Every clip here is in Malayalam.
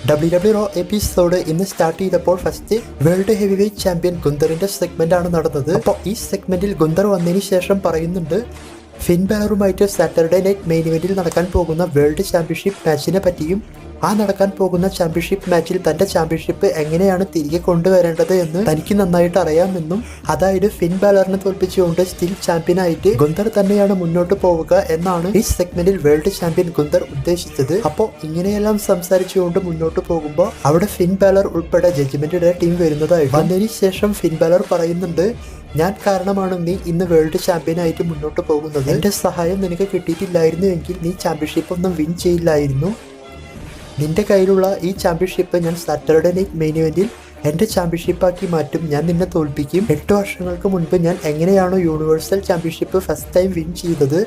WWE റോ എപ്പിസോഡ് ഇന്ന് സ്റ്റാർട്ട് ചെയ്തപ്പോൾ first world heavyweight champion ഗുന്തറിന്റെ സെഗ്മെന്റ് ആണ് നടന്നത്. അപ്പോൾ ഈ സെഗ്മെന്റിൽ ഗുന്തർ വന്നതിന് ശേഷം പറയുന്നുണ്ട് ഫിൻ ബാലറുമായിട്ട് സാറ്റർഡേ നൈറ്റ് മെയിൻ ഇവന്റിൽ നടക്കാൻ പോകുന്ന വേൾഡ് ചാമ്പ്യൻഷിപ്പ് മാച്ചിനെ പറ്റിയും ആ നടക്കാൻ പോകുന്ന ചാമ്പ്യൻഷിപ്പ് മാച്ചിൽ തന്റെ ചാമ്പ്യൻഷിപ്പ് എങ്ങനെയാണ് തിരികെ കൊണ്ടുവരേണ്ടത് എന്ന് തനിക്ക് നന്നായിട്ട് അറിയാമെന്നും അതായത് ഫിൻ ബാലറിനെ തോൽപ്പിച്ചുകൊണ്ട് സ്റ്റിൽ ചാമ്പ്യനായിട്ട് ഗുന്തർ തന്നെയാണ് മുന്നോട്ട് പോവുക എന്നാണ് ഈ സെഗ്മെന്റിൽ വേൾഡ് ചാമ്പ്യൻ ഗുന്തർ ഉദ്ദേശിച്ചത്. അപ്പോൾ ഇങ്ങനെയെല്ലാം സംസാരിച്ചുകൊണ്ട് മുന്നോട്ട് പോകുമ്പോൾ അവിടെ ഫിൻ ബാലർ ഉൾപ്പെടെ ജഡ്ജ്മെന്റ് ഡേ ടീം വരുന്നതായിട്ട് വന്നതിന് ശേഷം ഫിൻ ബാലർ പറയുന്നുണ്ട് ഞാൻ കാരണമാണ് നീ ഇന്ന് വേൾഡ് ചാമ്പ്യനായിട്ട് മുന്നോട്ട് പോകുന്നത്. എന്റെ സഹായം നിനക്ക് കിട്ടിയിട്ടില്ലായിരുന്നു എങ്കിൽ നീ ചാമ്പ്യൻഷിപ്പ് ഒന്നും വിൻ ചെയ്യില്ലായിരുന്നു. നിന്റെ കയ്യിലുള്ള ഈ ചാമ്പ്യൻഷിപ്പ് ഞാൻ സാറ്റർഡേ നൈറ്റ് മെയിൻ ഇവന്റിൽ എൻ്റെ ചാമ്പ്യൻഷിപ്പാക്കി മാറ്റും. ഞാൻ നിന്നെ തോൽപ്പിക്കും. 8 വർഷങ്ങൾക്ക് മുൻപ് ഞാൻ എങ്ങനെയാണോ universal championship first time win ചെയ്തത്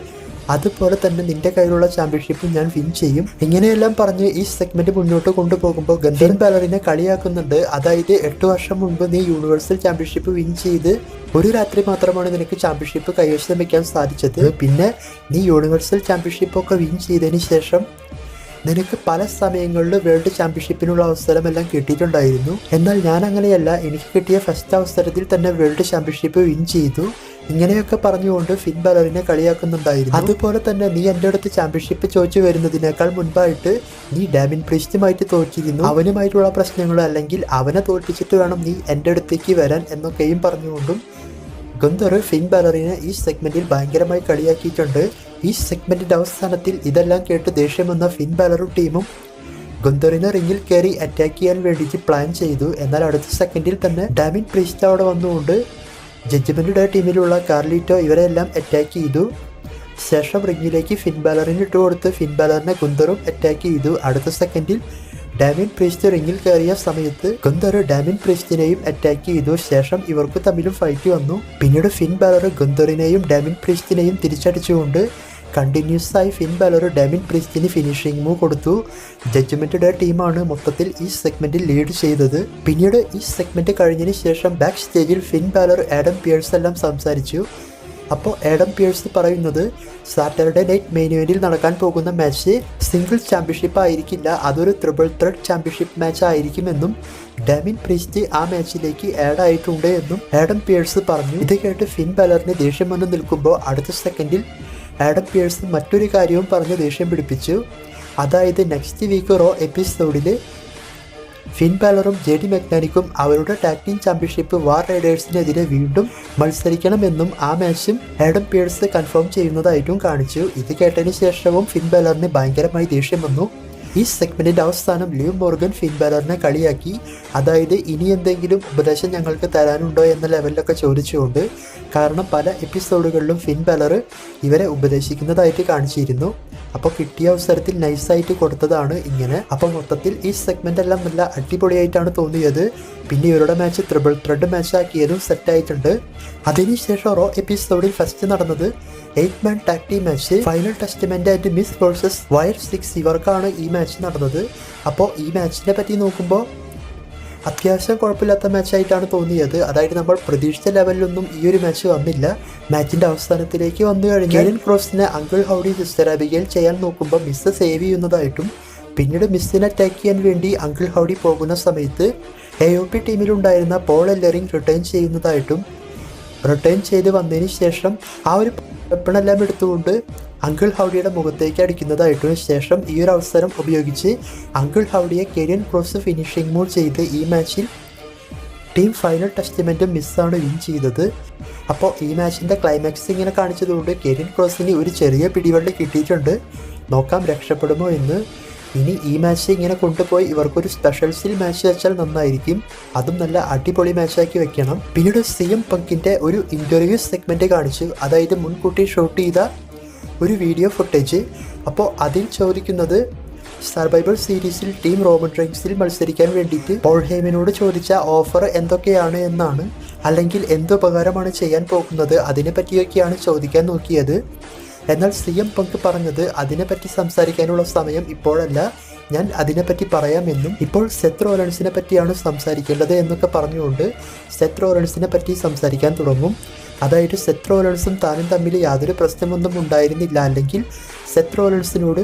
അതുപോലെ തന്നെ നിന്റെ കയ്യിലുള്ള ചാമ്പ്യൻഷിപ്പ് ഞാൻ വിൻ ചെയ്യും. ഇങ്ങനെയെല്ലാം പറഞ്ഞ് ഈ സെഗ്മെന്റ് മുന്നോട്ട് കൊണ്ടുപോകുമ്പോൾ ഫിൻ ബാലറിനെ കളിയാക്കുന്നുണ്ട്. അതായത് 8 വർഷം മുൻപ് നീ യൂണിവേഴ്സൽ ചാമ്പ്യൻഷിപ്പ് വിൻ ചെയ്ത് ഒരു രാത്രി മാത്രമാണ് നിനക്ക് ചാമ്പ്യൻഷിപ്പ് കൈവശം വയ്ക്കാൻ സാധിച്ചത്. പിന്നെ നീ യൂണിവേഴ്സൽ ചാമ്പ്യൻഷിപ്പ് ഒക്കെ വിൻ ചെയ്തതിന് ശേഷം നിനക്ക് പല സമയങ്ങളിൽ വേൾഡ് ചാമ്പ്യൻഷിപ്പിനുള്ള അവസരമെല്ലാം കിട്ടിയിട്ടുണ്ടായിരുന്നു. എന്നാൽ ഞാൻ അങ്ങനെയല്ല. എനിക്ക് കിട്ടിയ ഫസ്റ്റ് അവസരത്തിൽ തന്നെ വേൾഡ് ചാമ്പ്യൻഷിപ്പ് വിൻ ചെയ്തു. ഇങ്ങനെയൊക്കെ പറഞ്ഞുകൊണ്ട് ഫിൻ ബാലറിനെ കളിയാക്കുന്നുണ്ടായിരുന്നു. അതുപോലെ തന്നെ നീ എൻ്റെ അടുത്ത് ചാമ്പ്യൻഷിപ്പ് ചോദിച്ചു വരുന്നതിനേക്കാൾ മുൻപായിട്ട് നീ ഡാമിൻ പ്രീസ്റ്റുമായിട്ട് തോറ്റിരുന്നു. അവനുമായിട്ടുള്ള പ്രശ്നങ്ങൾ അല്ലെങ്കിൽ അവനെ തോൽപ്പിച്ചിട്ട് വേണം നീ എൻ്റെ അടുത്തേക്ക് വരാൻ എന്നൊക്കെയും പറഞ്ഞുകൊണ്ടും ഗുന്തർ ഫിൻ ബാലറിനെ ഈ സെഗ്മെന്റിൽ ഭയങ്കരമായി കളിയാക്കിയിട്ടുണ്ട്. ഈ സെഗ്മെന്റിന്റെ അവസാനത്തിൽ ഇതെല്ലാം കേട്ട് ദേഷ്യം വന്ന ഫിൻ ബാലറും ടീമും ഗുന്തറിനെ റിങ്ങിൽ കയറി അറ്റാക്ക് ചെയ്യാൻ വേണ്ടിയിട്ട് പ്ലാൻ ചെയ്തു. എന്നാൽ അടുത്ത സെക്കൻഡിൽ തന്നെ ഡാമിൻ പ്രീസ്റ്റ് അവിടെ വന്നുകൊണ്ട് ജഡ്ജ്മെന്റ് ഡേ ടീമിലുള്ള കാർലിറ്റോ ഇവരെല്ലാം അറ്റാക്ക് ചെയ്തു. ശേഷം റിങ്ങിലേക്ക് ഫിൻ ബാലറിന് ഇട്ട് കൊടുത്ത് ഫിൻ ബാലറിനെ ഗുന്തറും അറ്റാക്ക് ചെയ്തു. അടുത്ത സെക്കൻഡിൽ ഡാമിൻ പ്രീസ്റ്റ് റിങ്ങിൽ കയറിയ സമയത്ത് ഗുന്തർ ഡാമിൻ പ്രീസ്റ്റിനെയും അറ്റാക്ക് ചെയ്തു. ശേഷം ഇവർക്ക് തമ്മിലും ഫൈറ്റ് വന്നു. പിന്നീട് ഫിൻ ബാലർ ഗുന്തറിനെയും ഡാമിൻ പ്രീസ്റ്റിനെയും തിരിച്ചടിച്ചുകൊണ്ട് കണ്ടിന്യൂസ് ആയി ഫിൻ ബാലർ ഡാമിൻ പ്രീസ്റ്റിന് ഫിനിഷിംഗ് മൂവ് കൊടുത്തു. ജഡ്ജ്മെന്റ് ഡേ ടീമാണ് മൊത്തത്തിൽ ഈ സെഗ്മെന്റിൽ ലീഡ് ചെയ്തത്. പിന്നീട് ഈ സെഗ്മെന്റ് കഴിഞ്ഞതിന് ശേഷം ബാക്ക് സ്റ്റേജിൽ ഫിൻ ബാലർ ആഡം പിയേഴ്സ് എല്ലാം സംസാരിച്ചു. അപ്പോൾ ആഡം പിയേഴ്സ് പറയുന്നത് സാറ്റർഡേ നൈറ്റ് മെയിൻ ഇവന്റിൽ നടക്കാൻ പോകുന്ന മാച്ച് സിംഗിൾ ചാമ്പ്യൻഷിപ്പ് ആയിരിക്കില്ല, അതൊരു ട്രിപ്പിൾ ത്രെഡ് ചാമ്പ്യൻഷിപ്പ് മാച്ച് ആയിരിക്കുമെന്നും ഡാമിൻ പ്രീസ്റ്റ് ആ മാച്ചിലേക്ക് ആഡ് ആയിട്ടുണ്ട് എന്നും ആഡം പിയേഴ്സ് പറഞ്ഞു. ഇത് കേട്ട് ഫിൻ ബാലറിന് ദേഷ്യം വന്ന് നിൽക്കുമ്പോൾ അടുത്ത സെക്കൻഡിൽ ആഡം പിയേഴ്സ് മറ്റൊരു കാര്യവും പറഞ്ഞ് ദേഷ്യം പിടിപ്പിച്ചു. അതായത് നെക്സ്റ്റ് വീക്ക് റോ എപ്പിസോഡിൽ ഫിൻ ബാലറും JD മെക്നാനിക്കും അവരുടെ ടാഗ് ടീം ചാമ്പ്യൻഷിപ്പ് വാർ റൈഡേഴ്സിനെതിരെ വീണ്ടും മത്സരിക്കണമെന്നും ആ മാച്ചും ആഡം പിയേഴ്സ് കൺഫേം ചെയ്യുന്നതായിട്ടും കാണിച്ചു. ഇത് കേട്ടതിന് ശേഷവും ഫിൻ ബാലറിന് ഭയങ്കരമായി ദേഷ്യം വന്നു. ഈ സെഗ്മെന്റിന്റെ അവസാനം ലിവ് മോർഗൻ ഫിൻ ബാലറിനെ കളിയാക്കി. അതായത് ഇനി എന്തെങ്കിലും ഉപദേശം ഞങ്ങൾക്ക് തരാനുണ്ടോ എന്ന ലെവലിലൊക്കെ ചോദിച്ചുകൊണ്ട്. കാരണം പല എപ്പിസോഡുകളിലും ഫിൻ ബാലർ ഇവരെ ഉപദേശിക്കുന്നതായിട്ട് കാണിച്ചിരുന്നു. അപ്പോൾ കിട്ടിയ അവസരത്തിൽ നൈസായിട്ട് കൊടുത്തതാണ് ഇങ്ങനെ. അപ്പോൾ മൊത്തത്തിൽ ഈ സെഗ്മെന്റ് എല്ലാം നല്ല അടിപൊളിയായിട്ടാണ് തോന്നിയത്. പിന്നെ ഇവരുടെ മാച്ച് ട്രിപ്പിൾ ത്രെഡ് മാച്ച് ആക്കിയതും സെറ്റായിട്ടുണ്ട്. അതിനുശേഷം റോ എപ്പിസോഡിൽ ഫസ്റ്റ് നടന്നത് 8-man tag team match final testament and miss versus wire 6 ഇവർക്കാണ് ഈ മാച്ച് നടന്നത്. അപ്പോൾ ഈ മാച്ചിനെ പറ്റി നോക്കുമ്പോൾ അത്യാവശ്യം കുഴപ്പമില്ലാത്ത മാച്ചായിട്ടാണ് തോന്നിയത്. അതായത് നമ്മൾ പ്രതീക്ഷിച്ച ലെവലിലൊന്നും ഈ ഒരു മാച്ച് വന്നില്ല. മാച്ചിന്റെ അവസാനത്തിലേക്ക് വന്നു കഴിഞ്ഞാൽ കാരിയൻ ക്രോസിനെ അങ്കിൾ ഹൗഡി സിസ്റ്റർ അബിഗെയിൽ ചെയ്യാൻ നോക്കുമ്പോൾ മിസ് സേവ് ചെയ്യുന്നതായിട്ടും പിന്നീട് മിസ്സിനെ അറ്റാക്ക് ചെയ്യാൻ വേണ്ടി അങ്കിൾ ഹൗഡി പോകുന്ന സമയത്ത് AOP ടീമിലുണ്ടായിരുന്ന പോൾ എല്ലറിംഗ് റിട്ടേൺ ചെയ്യുന്നതായിട്ടും റിട്ടേൺ ചെയ്ത് വന്നതിന് ശേഷം ആ ഒരു വെപ്പണെല്ലാം എടുത്തുകൊണ്ട് അങ്കിൾ ഹൗഡിയുടെ മുഖത്തേക്ക് അടിക്കുന്നതായിട്ടും ശേഷം ഈ ഒരു അവസരം ഉപയോഗിച്ച് അങ്കിൾ ഹൗഡിയെ കാരിയൻ ക്രോസ് ഫിനിഷിംഗ് മൂവ് ചെയ്ത് ഈ മാച്ചിൽ ടീം ഫൈനൽ ടെസ്റ്റ്മെന്റ് മിസ്സാണ് വിൻ ചെയ്തത്. അപ്പോൾ ഈ മാച്ചിൻ്റെ ക്ലൈമാക്സ് ഇങ്ങനെ കാണിച്ചതുകൊണ്ട് കാരിയൻ ക്രോസിന് ഒരു ചെറിയ പിടിവള്ളി കിട്ടിയിട്ടുണ്ട്. നോക്കാം രക്ഷപ്പെടുമോ എന്ന്. ഇനി ഈ മാച്ച് ഇങ്ങനെ കൊണ്ടുപോയി ഇവർക്കൊരു സ്പെഷ്യൽസിൽ മാച്ച് വെച്ചാൽ നന്നായിരിക്കും. അതും നല്ല അടിപൊളി മാച്ചാക്കി വെക്കണം. പിന്നീട് CM പങ്കിൻ്റെ ഒരു ഇൻ്റർവ്യൂ സെഗ്മെൻറ്റ് കാണിച്ചു. അതായത് മുൻകൂട്ടി ഷൂട്ട് ചെയ്ത ഒരു വീഡിയോ ഫുട്ടേജ്. അപ്പോൾ അതിൽ ചോദിക്കുന്നത് സർവൈവർ സീരീസിൽ ടീം റോമൻ റെയിൻസിൽ മത്സരിക്കാൻ വേണ്ടിയിട്ട് പോൾ ഹേമനോട് ചോദിച്ച ഓഫർ എന്തൊക്കെയാണ് എന്നാണ്, അല്ലെങ്കിൽ എന്തുപകാരമാണ് ചെയ്യാൻ പോകുന്നത്, അതിനെ പറ്റിയൊക്കെയാണ് ചോദിക്കാൻ നോക്കിയത്. എന്നാൽ CM പങ്ക് പറഞ്ഞത് അതിനെപ്പറ്റി സംസാരിക്കാനുള്ള സമയം ഇപ്പോഴല്ല, ഞാൻ അതിനെപ്പറ്റി പറയാമെന്നും ഇപ്പോൾ സെത്ത് റോളൻസിനെ പറ്റിയാണ് സംസാരിക്കേണ്ടത് എന്നൊക്കെ പറഞ്ഞുകൊണ്ട് സെത്ത് റോളൻസിനെ പറ്റി സംസാരിക്കാൻ തുടങ്ങും. അതായത് സെത്ത് റോളൻസും താനും തമ്മിൽ യാതൊരു പ്രശ്നമൊന്നും ഉണ്ടായിരുന്നില്ല, അല്ലെങ്കിൽ സെത്ത് റോളൻസിനോട്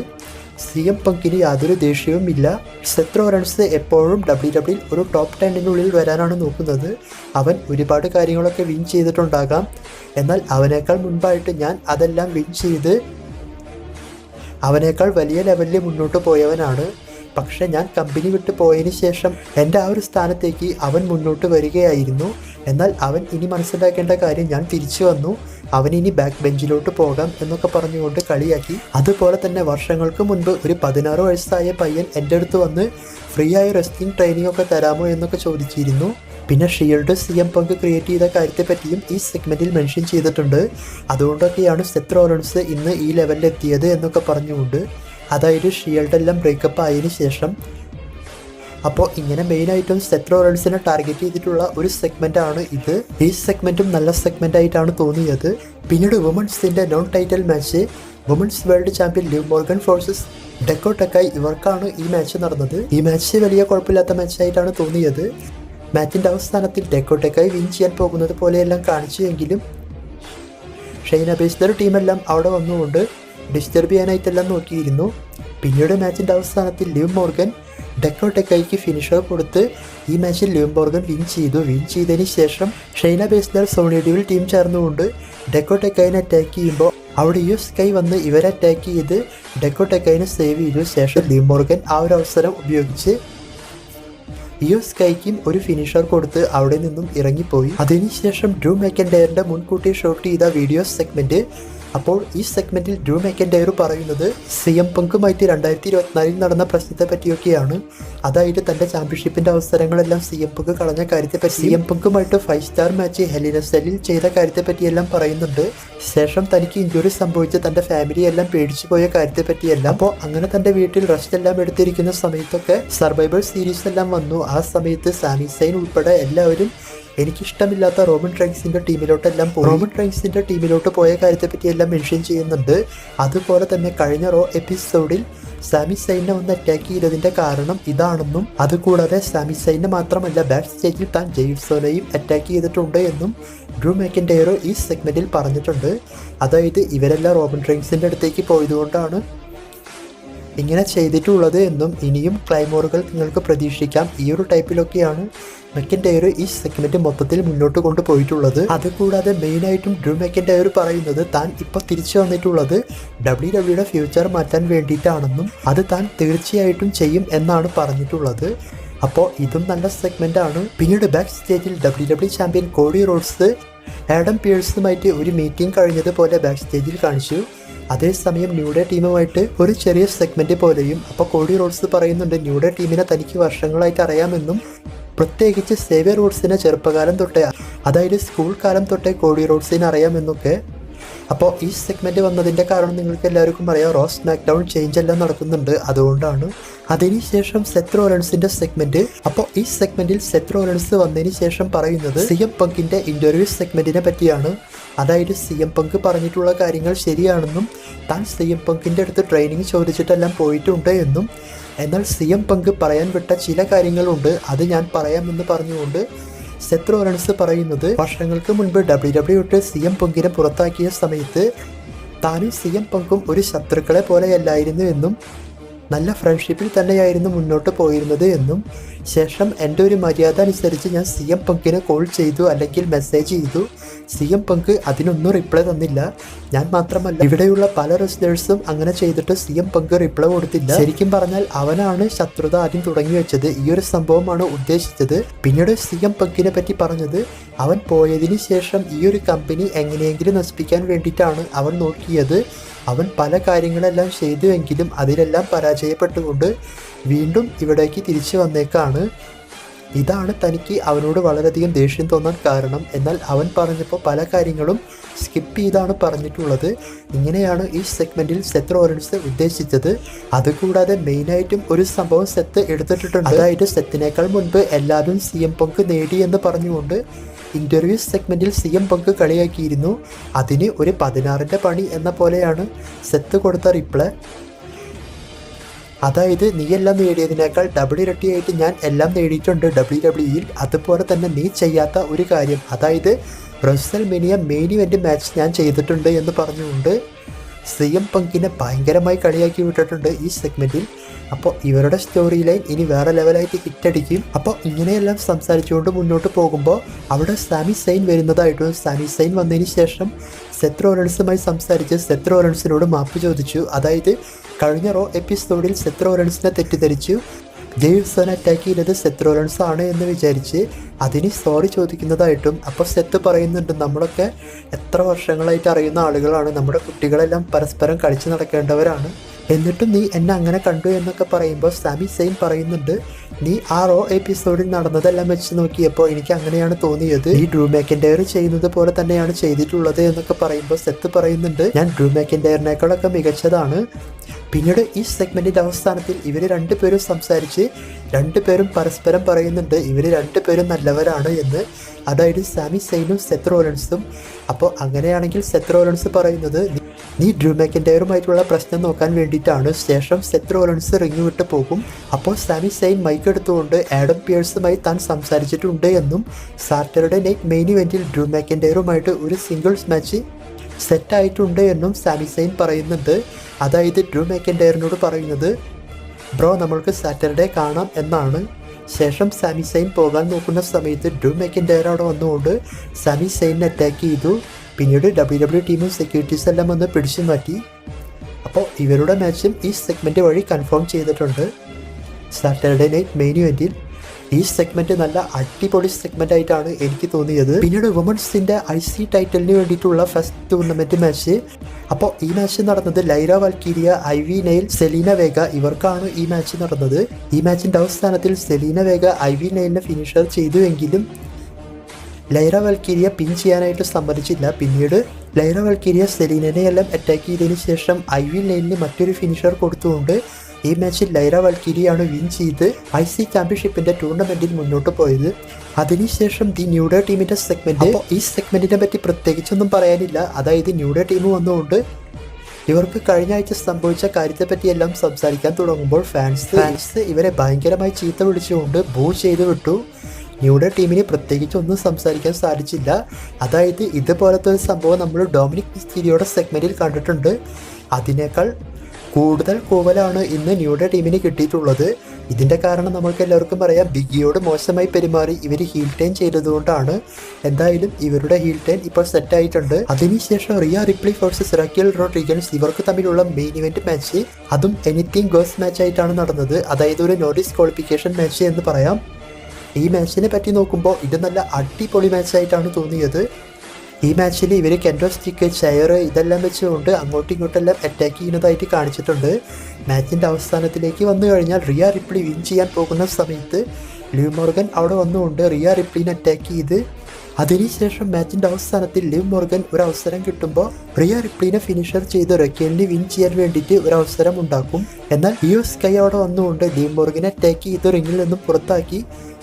CM പങ്കിന് യാതൊരു ദേഷ്യവുമില്ല. സെത്ത് റോളൻസ് എപ്പോഴും WWE ഒരു ടോപ്പ് 10-നുള്ളിൽ വരാനാണ് നോക്കുന്നത്. അവൻ ഒരുപാട് കാര്യങ്ങളൊക്കെ വിൻ ചെയ്തിട്ടുണ്ടാകാം, എന്നാൽ അവനേക്കാൾ മുൻപായിട്ട് ഞാൻ അതെല്ലാം വിൻ ചെയ്ത് അവനേക്കാൾ വലിയ ലെവലിൽ മുന്നോട്ട് പോയവനാണ്. പക്ഷെ ഞാൻ കമ്പനി വിട്ട് പോയതിന് ശേഷം എൻ്റെ ആ ഒരു സ്ഥാനത്തേക്ക് അവൻ മുന്നോട്ട് വരികയായിരുന്നു. എന്നാൽ അവൻ ഇനി മനസ്സിലാക്കേണ്ട കാര്യം ഞാൻ തിരിച്ചു വന്നു, അവനിനി ബാക്ക് ബെഞ്ചിലോട്ട് പോകാം എന്നൊക്കെ പറഞ്ഞുകൊണ്ട് കളിയാക്കി. അതുപോലെ തന്നെ വർഷങ്ങൾക്ക് മുൻപ് ഒരു 16 വയസ്സായ പയ്യൻ എൻ്റെ അടുത്ത് വന്ന് ഫ്രീ ആയ റെസ്ലിംഗ് ട്രെയിനിങ് ഒക്കെ തരാമോ എന്നൊക്കെ ചോദിച്ചിരുന്നു. പിന്നെ ഷീൽഡ് CM പങ്ക് ക്രിയേറ്റ് ചെയ്ത കാര്യത്തെ പറ്റിയും ഈ സെഗ്മെൻറ്റിൽ മെൻഷൻ ചെയ്തിട്ടുണ്ട്. അതുകൊണ്ടൊക്കെയാണ് സെത്ത് റോളൻസ് ഇന്ന് ഈ ലെവലിലെത്തിയത് എന്നൊക്കെ പറഞ്ഞുകൊണ്ട്, അതായത് ഷീൽഡെല്ലാം ബ്രേക്കപ്പ് ആയതിനു ശേഷം. അപ്പോൾ ഇങ്ങനെ മെയിനായിട്ടും സെത്ത് റോളൻസിനെ ടാർഗറ്റ് ചെയ്തിട്ടുള്ള ഒരു സെഗ്മെൻറ്റാണ് ഇത്. ഈ സെഗ്മെൻറ്റും നല്ല സെഗ്മെൻ്റ് ആയിട്ടാണ് തോന്നിയത്. പിന്നീട് വുമൺസിൻ്റെ non title match, women's world champion Liv Morgan versus Dakota Kai, ഇവർക്കാണ് ഈ മാച്ച് നടന്നത്. ഈ മാച്ച് വലിയ കുഴപ്പമില്ലാത്ത മാച്ചായിട്ടാണ് തോന്നിയത്. മാച്ചിൻ്റെ അവസാനത്തിൽ ഡെക്കോ ടെക്കായ് വിൻ ചെയ്യാൻ പോകുന്നത് പോലെയെല്ലാം കാണിച്ചു എങ്കിലും ഷൈന ബേസ്ലർ ടീമെല്ലാം അവിടെ വന്നുകൊണ്ട് ഡിസ്റ്റർബ് ചെയ്യാനായിട്ടെല്ലാം നോക്കിയിരുന്നു. പിന്നീട് മാച്ചിൻ്റെ അവസാനത്തിൽ ലിവ് മോർഗൻ ഡെക്കോ ടെക്കായ്ക്ക് ഫിനിഷർ കൊടുത്ത് ഈ മാച്ചിൽ ലിവ് മോർഗൻ വിൻ ചെയ്തു. വിൻ ചെയ്തതിന് ശേഷം ഷൈന ബേസ്ലർ സോണിയ ഡെവിൽ ടീം ചേർന്നുകൊണ്ട് ഡെക്കോ ടെക്കായിനെ അറ്റാക്ക് ചെയ്യുമ്പോൾ അവിടെ യു സ്കൈ വന്ന് ഇവരെ അറ്റാക്ക് ചെയ്ത് ഡെക്കോ ടെക്കായിനെ സേവ് ചെയ്തു. ശേഷം ലിവ് മോർഗൻ ആ ഒരു അവസരം ഉപയോഗിച്ച് യു സ്കൈക്കും ഒരു ഫിനിഷർ കൊടുത്ത് അവിടെ നിന്നും ഇറങ്ങിപ്പോയി. അതിനുശേഷം ഡ്രൂ മാക്കൻഡയറിൻ്റെ മുൻകൂട്ടി ഷൂട്ട് ചെയ്ത വീഡിയോ സെഗ്മെൻറ്റ്. അപ്പോൾ ഈ സെഗ്മെൻറ്റിൽ ഡ്രൂ മാക്കൻഡയർ പറയുന്നത് CM പങ്കുമായിട്ട് 2024 നടന്ന പ്രശ്നത്തെ പറ്റിയൊക്കെയാണ്. അതായത് തൻ്റെ ചാമ്പ്യൻഷിപ്പിൻ്റെ അവസരങ്ങളെല്ലാം CM പങ്ക് കളഞ്ഞ കാര്യത്തെപ്പറ്റി, CM പങ്കുമായിട്ട് 5 star match hell in a സെല്ലിൽ ചെയ്ത കാര്യത്തെപ്പറ്റിയെല്ലാം പറയുന്നുണ്ട്. ശേഷം തനിക്ക് ഇഞ്ചുറി സംഭവിച്ച് തൻ്റെ ഫാമിലിയെല്ലാം പേടിച്ചു പോയ കാര്യത്തെപ്പറ്റിയെല്ലാം. അപ്പോൾ അങ്ങനെ തൻ്റെ വീട്ടിൽ റെസ്റ്റ് എല്ലാം എടുത്തിരിക്കുന്ന സമയത്തൊക്കെ സർവൈവർ സീരീസ് എല്ലാം വന്നു. ആ സമയത്ത് സാമി സൈൻ ഉൾപ്പെടെ എല്ലാവരും എനിക്കിഷ്ടമില്ലാത്ത റോമൻ റൈൻസിൻ്റെ ടീമിലോട്ടെല്ലാം പോയി. റോമൻ റൈൻസിൻ്റെ ടീമിലോട്ട് പോയ കാര്യത്തെപ്പറ്റിയെല്ലാം മെൻഷൻ ചെയ്യുന്നുണ്ട്. അതുപോലെ തന്നെ കഴിഞ്ഞ റോ എപ്പിസോഡിൽ സാമി സൈനെ ഒന്ന് അറ്റാക്ക് ചെയ്തതിൻ്റെ കാരണം ഇതാണെന്നും, അതുകൂടാതെ സാമി സൈനെ മാത്രമല്ല ബാക്ക് സ്റ്റേജിൽ താൻ ജെയ്സോനെയും അറ്റാക്ക് ചെയ്തിട്ടുണ്ട് എന്നും ഡ്രൂ മാക്കൻഡയർ ഈ സെഗ്മെൻറ്റിൽ പറഞ്ഞിട്ടുണ്ട്. അതായത് ഇവരെല്ലാം റോമൻ റൈൻസിൻ്റെ അടുത്തേക്ക് പോയതുകൊണ്ടാണ് ഇങ്ങനെ ചെയ്തിട്ടുള്ളത് എന്നും ഇനിയും ക്ലൈമോറുകൾ നിങ്ങൾക്ക് പ്രതീക്ഷിക്കാം. ഈ ഒരു ടൈപ്പിലൊക്കെയാണ് മെക്കൻഡയർ ഈ സെഗ്മെൻറ്റ് മൊത്തത്തിൽ മുന്നോട്ട് കൊണ്ടുപോയിട്ടുള്ളത്. അതുകൂടാതെ മെയിനായിട്ടും ഡ്രൂ മെക്കൻഡയർ പറയുന്നത് താൻ ഇപ്പോൾ തിരിച്ചു വന്നിട്ടുള്ളത് WWE ഫ്യൂച്ചർ മാറ്റാൻ വേണ്ടിയിട്ടാണെന്നും അത് താൻ തീർച്ചയായിട്ടും ചെയ്യും എന്നാണ് പറഞ്ഞിട്ടുള്ളത്. അപ്പോൾ ഇതും നല്ല സെഗ്മെൻ്റ് ആണ്. പിന്നീട് ബാക്ക് സ്റ്റേജിൽ WWE champion Cody Rhodes Adam പിയേഴ്സുമായിട്ട് ഒരു മീറ്റിംഗ് കഴിഞ്ഞതുപോലെ ബാക്ക് സ്റ്റേജിൽ കാണിച്ചു. അതേസമയം ന്യൂഡേ ടീമുമായിട്ട് ഒരു ചെറിയ സെഗ്മെൻറ്റ് പോലെയും. അപ്പോൾ കോഡി റോഡ്സ് പറയുന്നുണ്ട് ന്യൂഡേ ടീമിനെ തനിക്ക് വർഷങ്ങളായിട്ട് അറിയാമെന്നും, പ്രത്യേകിച്ച് സേവിയർ റോഡ്സിനെ ചെറുപ്പകാലം തൊട്ടേ, അതായത് സ്കൂൾ കാലം തൊട്ടേ കോഡി റോഡ്സിനെ അറിയാമെന്നൊക്കെ. അപ്പോൾ ഈ സെഗ്മെൻറ്റ് വന്നതിൻ്റെ കാരണം നിങ്ങൾക്ക് എല്ലാവർക്കും അറിയാം, റോ സ്മാക്ഡൗൺ ചേഞ്ച് എല്ലാം നടക്കുന്നുണ്ട്, അതുകൊണ്ടാണ്. അതിനുശേഷം സെത്ത് റോളൻസിൻ്റെ സെഗ്മെൻറ്റ്. അപ്പോൾ ഈ സെഗ്മെൻറ്റിൽ സെത്ത് റോളൻസ് വന്നതിന് ശേഷം പറയുന്നത് CM പങ്കിൻ്റെ ഇൻ്റർവ്യൂ സെഗ്മെൻറ്റിനെ പറ്റിയാണ്. അതായത് CM പങ്ക് പറഞ്ഞിട്ടുള്ള കാര്യങ്ങൾ ശരിയാണെന്നും താൻ CM പങ്കിൻ്റെ അടുത്ത് ട്രെയിനിങ് ചോദിച്ചിട്ടെല്ലാം പോയിട്ടുണ്ട് എന്നും, എന്നാൽ CM പങ്ക് പറയാൻ വിട്ട ചില കാര്യങ്ങളുണ്ട്, അത് ഞാൻ പറയാമെന്ന് പറഞ്ഞുകൊണ്ട് സെത്ത് റോളൻസ് പറയുന്നത് വർഷങ്ങൾക്ക് മുൻപ് WWE വിട്ട് CM പങ്കിനെ പുറത്താക്കിയ സമയത്ത് താനും CM പങ്കും ഒരു ശത്രുക്കളെ പോലെയല്ലായിരുന്നു എന്നും നല്ല ഫ്രണ്ട്ഷിപ്പിൽ തന്നെയായിരുന്നു മുന്നോട്ട് പോയിരുന്നത് എന്നും, ശേഷം എൻ്റെ ഒരു മര്യാദ അനുസരിച്ച് ഞാൻ CM പങ്കിനെ കോൾ ചെയ്തു അല്ലെങ്കിൽ മെസ്സേജ് ചെയ്തു. CM പങ്ക് അതിനൊന്നും റിപ്ലൈ തന്നില്ല. ഞാൻ മാത്രമല്ല ഇവിടെയുള്ള പല റെസ്ലേഴ്സും അങ്ങനെ ചെയ്തിട്ട് CM പങ്ക് റിപ്ലൈ കൊടുത്തില്ല. ശരിക്കും പറഞ്ഞാൽ അവനാണ് ശത്രുത ആദ്യം തുടങ്ങി വെച്ചത്. ഈ ഒരു സംഭവമാണ് ഉദ്ദേശിച്ചത്. പിന്നീട് CM പങ്കിനെ പറ്റി പറഞ്ഞത് അവൻ പോയതിന് ശേഷം ഈ ഒരു കമ്പനി എങ്ങനെയെങ്കിലും നശിപ്പിക്കാൻ വേണ്ടിയിട്ടാണ് അവൻ നോക്കിയത്. അവൻ പല കാര്യങ്ങളെല്ലാം ചെയ്തുവെങ്കിലും അതിലെല്ലാം പരാജയപ്പെട്ടുകൊണ്ട് വീണ്ടും ഇവിടേക്ക് തിരിച്ചു വന്നേക്കാണ്. ഇതാണ് തനിക്ക് അവനോട് വളരെയധികം ദേഷ്യം തോന്നാൻ കാരണം. എന്നാൽ അവൻ പറഞ്ഞപ്പോൾ പല കാര്യങ്ങളും സ്കിപ്പ് ചെയ്താണ് പറഞ്ഞിട്ടുള്ളത്. ഇങ്ങനെയാണ് ഈ സെഗ്മെൻറ്റിൽ സെത്ത് റോളൻസ് ഉദ്ദേശിച്ചത്. അതുകൂടാതെ മെയിനായിട്ടും ഒരു സംഭവം സെത്ത് എടുത്തിട്ടുണ്ട്. അതായത് സെത്തിനേക്കാൾ മുൻപ് എല്ലാവരും CM പങ്ക് നേടി എന്ന് പറഞ്ഞുകൊണ്ട് ഇൻ്റർവ്യൂ സെഗ്മെൻറ്റിൽ CM പങ്ക് കളിയാക്കിയിരുന്നു. അതിന് ഒരു 16ൻ്റെ പണി എന്ന പോലെയാണ് സെത്ത് കൊടുത്ത റിപ്ലൈ. അതായത് നീയെല്ലാം നേടിയതിനേക്കാൾ ഡബിൾ ഇരട്ടിയായിട്ട് ഞാൻ എല്ലാം നേടിയിട്ടുണ്ട് WWEയിൽ. അതുപോലെ തന്നെ നീ ചെയ്യാത്ത ഒരു കാര്യം, അതായത് റെസ്സൽമേനിയ മെയിൻ ഇവൻ്റ് മാച്ച് ഞാൻ ചെയ്തിട്ടുണ്ട് എന്ന് പറഞ്ഞുകൊണ്ട് CM പങ്കിനെ ഭയങ്കരമായി കളിയാക്കി വിട്ടിട്ടുണ്ട് ഈ സെഗ്മെന്റിൽ. അപ്പോൾ ഇവരുടെ സ്റ്റോറി ലൈൻ ഇനി വേറെ ലെവലായിട്ട് ഹിറ്റടിക്കും. അപ്പോൾ ഇങ്ങനെയെല്ലാം സംസാരിച്ചുകൊണ്ട് മുന്നോട്ട് പോകുമ്പോൾ അവിടെ സാമി സൈൻ വരുന്നതായിട്ടും സാമി സൈൻ വന്നതിന് ശേഷം സെത്ത് റോളൻസുമായി സംസാരിച്ച് സെത്ത് റോളൻസിനോട് മാപ്പ് ചോദിച്ചു. അതായത് കഴിഞ്ഞ റോ എപ്പിസോഡിൽ സെത്ത് റോളൻസിനെ തെറ്റിദ്ധരിച്ചു ജെയ്സൺ അറ്റാക്ക് ചെയ്തത് സെത്ത് റോളൻസ് ആണ് എന്ന് വിചാരിച്ച് അതിന് സോറി ചോദിക്കുന്നതായിട്ടും. അപ്പോൾ സെത്ത് പറയുന്നുണ്ട്, നമ്മളൊക്കെ എത്ര വർഷങ്ങളായിട്ട് അറിയുന്ന ആളുകളാണ്, നമ്മുടെ കുട്ടികളെല്ലാം പരസ്പരം കളിച്ച് നടക്കേണ്ടവരാണ്, എന്നിട്ടും നീ എന്നെ അങ്ങനെ കണ്ടു എന്നൊക്കെ പറയുമ്പോൾ സാമി സെയിൻ പറയുന്നുണ്ട്, നീ ആ റോ എപ്പിസോഡിൽ നടന്നതെല്ലാം വെച്ച് നോക്കിയപ്പോൾ എനിക്ക് അങ്ങനെയാണ് തോന്നിയത്, ഈ ഡ്രൂ മാക്കിൻഡയർ ചെയ്യുന്നത് പോലെ തന്നെയാണ് ചെയ്തിട്ടുള്ളത് എന്നൊക്കെ പറയുമ്പോൾ സെത്ത് പറയുന്നുണ്ട്, ഞാൻ ഡ്രൂ മാക്കിൻഡയറിനേക്കാളൊക്കെ മികച്ചതാണ്. പിന്നീട് ഈ സെഗ്മെന്റിന്റെ അവസാനത്തിൽ ഇവർ രണ്ടുപേരും സംസാരിച്ച് രണ്ടുപേരും പരസ്പരം പറയുന്നുണ്ട് ഇവർ രണ്ടുപേരും നല്ലവരാണ് എന്ന്, അതായത് സാമി സെയിനും സെത്ത് റോളൻസും. അപ്പോൾ അങ്ങനെയാണെങ്കിൽ സെത്ത് റോളൻസ് പറയുന്നത് നീ ഡ്രൂ മാക്കിൻഡയറുമായിട്ടുള്ള പ്രശ്നം നോക്കാൻ വേണ്ടിയിട്ടാണ്. ശേഷം സെത്ത് റോളൻസ് റിങ് വിട്ട് പോകും. അപ്പോൾ സാമി സെയിൻ മൈക്ക് എടുത്തുകൊണ്ട് ആഡം പിയേഴ്സുമായി താൻ സംസാരിച്ചിട്ടുണ്ട് എന്നും സാറ്റർഡേ നൈറ്റ് മെയിൻ ഇവന്റിൽ ഡ്രൂ മാക്കിൻഡയറുമായിട്ട് ഒരു സിംഗിൾസ് മാച്ച് സെറ്റായിട്ടുണ്ട് എന്നും സാമി സെയിൻ പറയുന്നുണ്ട്. അതായത് ഡ്രൂ മാക്കിൻഡയറിനോട് പറയുന്നത് ബ്രോ നമ്മൾക്ക് സാറ്റർഡേ കാണാം എന്നാണ്. ശേഷം സാമി സെയിൻ പോകാൻ നോക്കുന്ന സമയത്ത് ഡ്രൂ മാക്കിൻഡയർ അവിടെ വന്നുകൊണ്ട് സാമി സെയിനെ അറ്റാക്ക് ചെയ്തു. പിന്നീട് WWE ടീമും സെക്യൂരിറ്റീസ് എല്ലാം വന്ന് പിടിച്ചു മാറ്റി. അപ്പോൾ ഇവരുടെ മാച്ചും ഈ സെഗ്മെൻറ്റ് വഴി കൺഫേം ചെയ്തിട്ടുണ്ട് സാറ്റർഡേ നൈറ്റ് മെയിൻ ഇവൻറ്റിൽ. ഈ സെഗ്മെന്റ് നല്ല അടിപൊളി സെഗ്മെന്റ് ആയിട്ടാണ് എനിക്ക് തോന്നിയത്. പിന്നീട് വുമൻസിന്റെ IC ടൈറ്റിലിന് വേണ്ടിയിട്ടുള്ള ഫസ്റ്റ് ടൂർണമെന്റ് മാച്ച്. അപ്പോൾ ഈ മാച്ച് നടന്നത് ലൈറ വാൽക്കീരിയ, ഐവി നെയിൽ, സെലീന വേഗ ഇവർക്കാണ് ഈ മാച്ച് നടന്നത്. ഈ മാച്ചിന്റെ അവസാനത്തിൽ സെലീന വേഗ ഐവി നെയിലിനെ ഫിനിഷർ ചെയ്തുവെങ്കിലും ലൈറ വാൽക്കീരിയ പിൻ ചെയ്യാനായിട്ട് സമ്മതിച്ചില്ല. പിന്നീട് ലൈറ വാൽക്കീരിയ സെലീനനെ എല്ലാം അറ്റാക്ക് ചെയ്തതിന് ശേഷം ഐവി നെയിലിന് മറ്റൊരു ഫിനിഷർ കൊടുത്തുകൊണ്ട് ഈ മാച്ചിൽ ലൈറ വാൽക്കീരിയാണ് വിൻ ചെയ്ത് IC ചാമ്പ്യൻഷിപ്പിന്റെ ടൂർണമെന്റിൽ മുന്നോട്ട് പോയത്. അതിനുശേഷം ദി ന്യൂ ഡേ ടീമിന്റെ സെഗ്മെന്റ്. അപ്പോൾ ഈ സെഗ്മെന്റിനെ പറ്റി പ്രത്യേകിച്ചൊന്നും പറയാനില്ല. അതായത് ന്യൂ ഡേ ടീം വന്നുകൊണ്ട് ഇവർക്ക് കഴിഞ്ഞ ആഴ്ച സംഭവിച്ച കാര്യത്തെപ്പറ്റിയെല്ലാം സംസാരിക്കാൻ തുടങ്ങുമ്പോൾ ഫാൻസ് ഇവരെ ഭയങ്കരമായി ചീത്ത വിളിച്ചുകൊണ്ട് ബൂ ചെയ്ത് വിട്ടു. ന്യൂ ഡേ ടീമിന് പ്രത്യേകിച്ചൊന്നും സംസാരിക്കാൻ സാധിച്ചില്ല. അതായത് ഇതുപോലത്തെ ഒരു സംഭവം നമ്മൾ ഡൊമിനിക് മിസ്റ്റീരിയോയുടെ സെഗ്മെന്റിൽ കണ്ടിട്ടുണ്ട്. അതിനേക്കാൾ കൂടുതൽ കൂവലാണ് ഇന്ന് ന്യൂ ഡേ ടീമിന് കിട്ടിയിട്ടുള്ളത്. ഇതിൻ്റെ കാരണം നമ്മൾക്ക് എല്ലാവർക്കും അറിയാം, ബിഗിയോട് മോശമായി പെരുമാറി ഇവർ ഹീൽ ടേൺ ചെയ്തതുകൊണ്ടാണ്. എന്തായാലും ഇവരുടെ ഹീൽ ടേൺ ഇപ്പോൾ സെറ്റായിട്ടുണ്ട്. അതിനുശേഷം റിയ റിപ്ലി വേഴ്സസ് റക്കിൽ റോഡ്രിഗസ് ഇവർക്ക് തമ്മിലുള്ള മെയിൻ ഇവന്റ് മാച്ച്, അതും എനിത്തിങ് ഗേൾസ് മാച്ച് ആയിട്ടാണ് നടന്നത്. അതായത് ഒരു നോ ഡിസ്ക്വാളിഫിക്കേഷൻ മാച്ച് എന്ന് പറയാം. ഈ മാച്ചിനെ പറ്റി നോക്കുമ്പോൾ ഇത് നല്ല അടിപൊളി മാച്ചായിട്ടാണ് തോന്നിയത്. ഈ മാച്ചിൽ ഇവർ കെൻഡോ സ്റ്റിക്ക്, ചെയർ ഇതെല്ലാം വെച്ചുകൊണ്ട് അങ്ങോട്ടും ഇങ്ങോട്ടെല്ലാം അറ്റാക്ക് ചെയ്യുന്നതായിട്ട് കാണിച്ചിട്ടുണ്ട്. മാച്ചിൻ്റെ അവസാനത്തിലേക്ക് വന്നു കഴിഞ്ഞാൽ റിയ റിപ്ലി വിൻ ചെയ്യാൻ പോകുന്ന സമയത്ത് ലിവ് മോർഗൻ അവിടെ വന്നുകൊണ്ട് റിയ റിപ്ലിനെ അറ്റാക്ക് ചെയ്ത് അതിനുശേഷം മാച്ചിൻ്റെ അവസാനത്തിൽ ലിവ് മോർഗൻ ഒരു അവസരം കിട്ടുമ്പോൾ റിയ റിപ്ലിനെ ഫിനിഷർ ചെയ്ത് റക്കേലിനെ വിൻ ചെയ്യാൻ വേണ്ടിയിട്ട് ഒരു അവസരം ഉണ്ടാക്കും. എന്നാൽ ഇയോ സ്കൈ അവിടെ വന്നുകൊണ്ട് ലിവ് മോർഗനെ അറ്റാക്ക് ചെയ്ത് റിങ്ങിൽ നിന്നും പുറത്താക്കി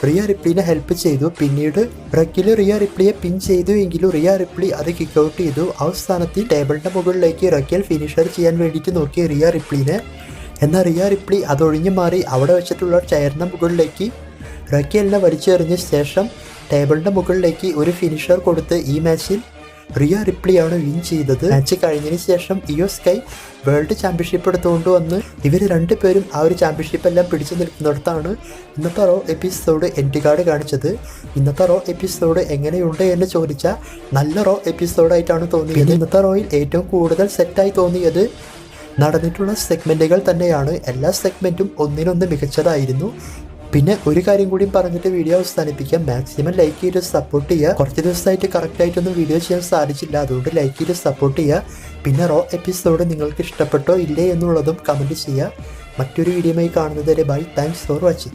റിയ റിപ്ലിനെ ഹെൽപ്പ് ചെയ്തു. പിന്നീട് റക്കിൽ റിയ റിപ്ലിയെ പിൻ ചെയ്തു എങ്കിലും റിയ റിപ്ലി അത് കിക്ക് ഔട്ട് ചെയ്തു. അവസാനത്തിൽ ടേബിളിൻ്റെ മുകളിലേക്ക് റക്കേൽ ഫിനിഷർ ചെയ്യാൻ വേണ്ടിയിട്ട് നോക്കിയ റിയ റിപ്ലിനെ, എന്നാൽ റിയ റിപ്ലി അതൊഴിഞ്ഞു മാറി അവിടെ വെച്ചിട്ടുള്ള ചെയറിൻ്റെ മുകളിലേക്ക് റക്കേലിനെ വലിച്ചെറിഞ്ഞ ശേഷം ടേബിളിൻ്റെ മുകളിലേക്ക് ഒരു ഫിനിഷർ കൊടുത്ത് ഈ മാച്ചിൽ റിയ റിപ്ലിയാണ് വിൻ ചെയ്തത്. മാച്ച് കഴിഞ്ഞതിന് ശേഷം ഇയോ സ്കൈ വേൾഡ് ചാമ്പ്യൻഷിപ്പ് എടുത്തുകൊണ്ട് വന്ന് ഇവർ രണ്ടുപേരും ആ ഒരു ചാമ്പ്യൻഷിപ്പ് എല്ലാം പിടിച്ചു നിൽക്കുന്നിടത്താണ് ഇന്നത്തെ റോ എപ്പിസോഡ് എൻഡ് കാർഡ് കാണിച്ചത്. ഇന്നത്തെ റോ എപ്പിസോഡ് എങ്ങനെയുണ്ട് എന്ന് ചോദിച്ചാൽ നല്ല റോ എപ്പിസോഡായിട്ടാണ് തോന്നിയത്. ഇന്നത്തെ റോയിൽ ഏറ്റവും കൂടുതൽ സെറ്റായി തോന്നിയത് നടന്നിട്ടുള്ള സെഗ്മെൻറ്റുകൾ തന്നെയാണ്. എല്ലാ സെഗ്മെൻറ്റും ഒന്നിനൊന്ന് മികച്ചതായിരുന്നു. പിന്നെ ഒരു കാര്യം കൂടി പറഞ്ഞിട്ട് വീഡിയോ അവസാനിപ്പിക്കാം. മാക്സിമം ലൈക്ക് ചെയ്ത് സപ്പോർട്ട് ചെയ്യുക. കുറച്ച് ദിവസമായിട്ട് കറക്റ്റായിട്ടൊന്നും വീഡിയോ ചെയ്യാൻ സാധിച്ചില്ല, അതുകൊണ്ട് ലൈക്ക് ചെയ്ത് സപ്പോർട്ട് ചെയ്യുക. പിന്നെ റോ എപ്പിസോഡ് നിങ്ങൾക്ക് ഇഷ്ടപ്പെട്ടോ ഇല്ലേ എന്നുള്ളതും കമൻറ്റ് ചെയ്യുക. മറ്റൊരു വീഡിയോയുമായി കാണുന്നത് വരെ ബൈ. Thanks for watching.